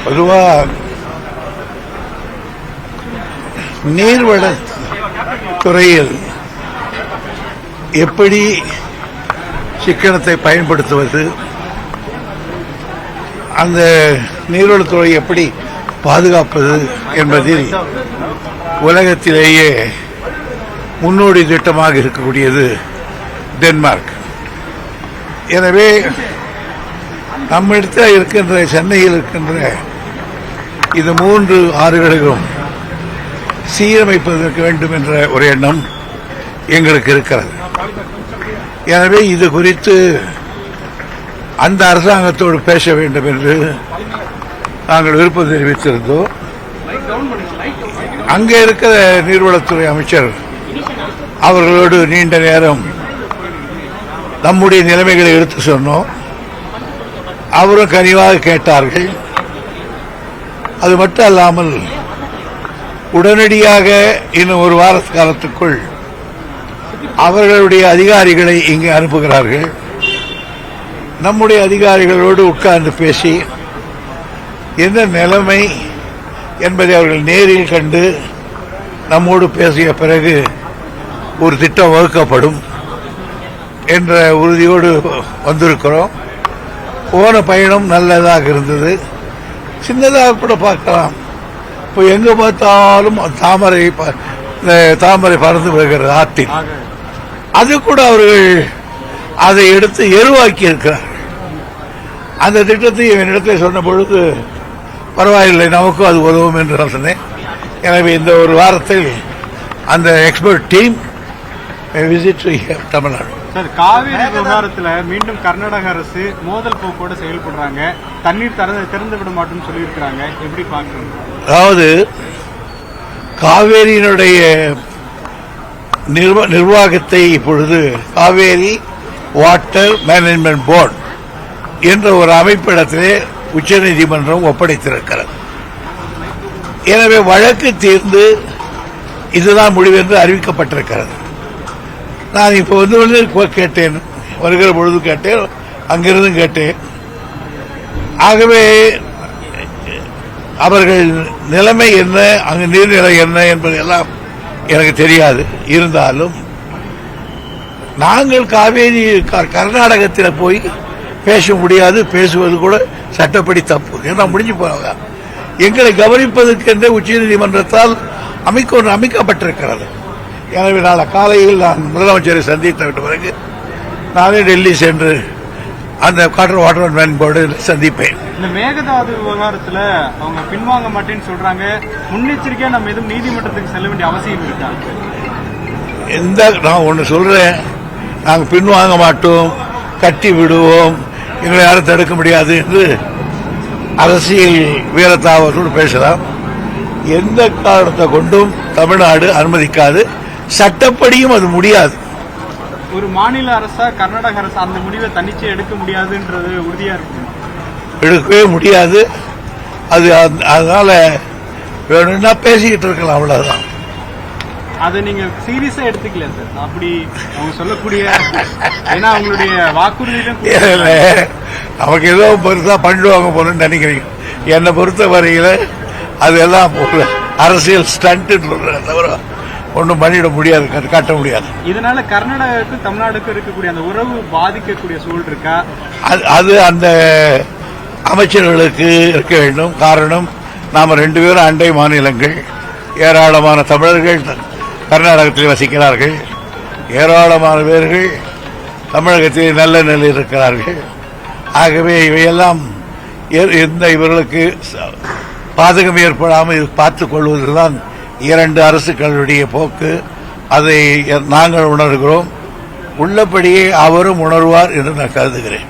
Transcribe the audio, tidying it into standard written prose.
பொதுவா நீர்வள துறையில் எப்படி சிக்கனத்தை பயன்படுத்துவது, அந்த நீர்வளத்துறை எப்படி பாதுகாப்பது என்பதில் உலகத்திலேயே முன்னோடி திட்டமாக இருக்கக்கூடியது டென்மார்க். எனவே நம்மிடத்தில் இருக்கின்ற சென்னையில் இருக்கின்ற இந்த 3 ஆறுகளையும் சீரமைப்பதற்கு வேண்டும் என்ற ஒரு எண்ணம் எங்களுக்கு இருக்கிறது. எனவே இது குறித்து அந்த அரசாங்கத்தோடு பேச வேண்டும் என்று நாங்கள் விருப்பம் தெரிவித்திருந்தோம். அங்கே இருக்கிற நீர்வளத்துறை அமைச்சர் அவர்களோடு நீண்ட நேரம் நம்முடைய நிலைமைகளை எடுத்து சொன்னோம். அவரும் கனிவாக கேட்டார்கள். அது மட்டும் அல்லாமல் உடனடியாக இன்னும் ஒரு வார காலத்துக்குள் அவர்களுடைய அதிகாரிகளை இங்கு அனுப்புகிறார்கள். நம்முடைய அதிகாரிகளோடு உட்கார்ந்து பேசி என்ன நிலைமை என்பதை அவர்கள் நேரில் கண்டு நம்மோடு பேசிய பிறகு ஒரு திட்டம் வகுக்கப்படும் என்ற உறுதியோடு வந்திருக்கிறோம். போன பயணம் நல்லதாக இருந்தது. சின்னதாக கூட பார்க்கலாம். இப்போ எங்க பார்த்தாலும் தாமரை பறந்து வருகிறது ஆற்றில். அது கூட அவர்கள் அதை எடுத்து எருவாக்கி இருக்கிறார்கள். அந்த திட்டத்தை என்னிடத்தில் சொன்ன பொழுது பரவாயில்லை, நமக்கும் அது உதவும் என்று சொன்னேன். எனவே இந்த ஒரு வாரத்தில் அந்த expert team visit Tamil Nadu. Sir, Kaveri விவகாரத்தில் மீண்டும் கர்நாடக அரசு மோதல் போக்கோடு செயல்படுறாங்க. தண்ணீர் திறந்து விட மாட்டோம்னு சொல்லியிருக்கிறாங்க. எப்படி பார்க்கணும்? அதாவது காவேரியினுடைய நிர்வாகத்தை இப்பொழுது காவேரி வாட்டர் மேனேஜ்மெண்ட் போர்டு என்ற ஒரு அமைப்பிடத்திலே உச்சநீதிமன்றம் ஒப்படைத்திருக்கிறது. எனவே வழக்கு தீர்ந்து இதுதான் முடிவு என்று அறிவிக்கப்பட்டிருக்கிறது. நான் இப்போ வந்து கேட்டேன், வருகிற பொழுது கேட்டேன், அங்கிருந்தும் கேட்டேன். ஆகவே அவர்கள் நிலைமை என்ன, அங்கு நீர்நிலை என்ன என்பதெல்லாம் எனக்கு தெரியாது. இருந்தாலும் நாங்கள் காவேரி கர்நாடகத்தில் போய் பேச முடியாது, பேசுவது கூட சட்டப்படி தப்பு. ஏன்னா முடிஞ்சு போவாங்க. எங்களை கவனிப்பதற்கென்றே உச்சநீதிமன்றத்தால் அமைக்கப்பட்டிருக்கிறது. எனவே நாளை காலையில் நான் முதலமைச்சரை சந்தித்த பிறகு நானே டெல்லி சென்று அந்த வாட்டர் மேன் போர்டு சந்திப்பேன். இந்த மேகதாது விவகாரத்தில் அவங்க பின்வாங்க மாட்டேன்னு சொல்றாங்க. முன்னெச்சரிக்கையா நம்ம எதுவும் நீதிமன்றத்துக்கு செல்ல வேண்டிய அவசியம் இருக்கா? நான் ஒன்று சொல்றேன், நாங்கள் பின்வாங்க மாட்டோம், கட்டி விடுவோம், எங்களை யாரும் தடுக்க முடியாது என்று அரசியல் வீரத்தாவதோடு பேசலாம். எந்த காரணத்தை கொண்டும் தமிழ்நாடு அனுமதிக்காது. சட்டப்படியும் அது முடியாது. ஒரு மாநில அரசா கர்நாடக அரசு அந்த முடிவை தன்னிச்சை எடுக்க முடியாதுன்றது உறுதியா இருக்கு. எடுக்கவே முடியாது. அது அதனால வேணும்னா பேசிக்கிட்டு இருக்கலாம், அவ்வளவுதான். அதை நீங்க சீரியஸா எடுத்துக்கல சார். அப்படி அவங்க சொல்லக்கூடிய ஏன்னா அவங்களுடைய வாக்குறுதியிலும் நமக்கு ஏதோ பெருசா பண்ணுவாங்க போலன்னு நினைக்கிறீங்க. என்னை பொறுத்த வரையில அதெல்லாம் அரசியல் ஸ்டண்ட் தவிர ஒன்றும் பண்ணிட முடியாது, காட்ட முடியாது. இதனால கர்நாடகாவுக்கும் தமிழ்நாடுக்கும் இருக்கக்கூடிய அந்த உறவு பாதிக்கக்கூடிய சூழல் இருக்கா? அது அந்த அமைச்சர்களுக்கு இருக்க வேண்டும். காரணம், நாம 2 பேரும் அண்டை மாநிலங்கள். ஏராளமான தமிழர்கள் கர்நாடகத்தில் வசிக்கிறார்கள். ஏராளமான பேர்கள் தமிழகத்தில் நல்ல நிலையில் இருக்கிறார்கள். ஆகவே இவையெல்லாம் இவர்களுக்கு பாதகம் ஏற்படாமல் பார்த்துக் கொள்வதுதான் 2 அரசுகளுடைய போக்கு. அதை நாங்கள் உணர்கிறோம். உள்ளபடியே அவரும் உணர்வார் என்று நான் கருதுகிறேன்.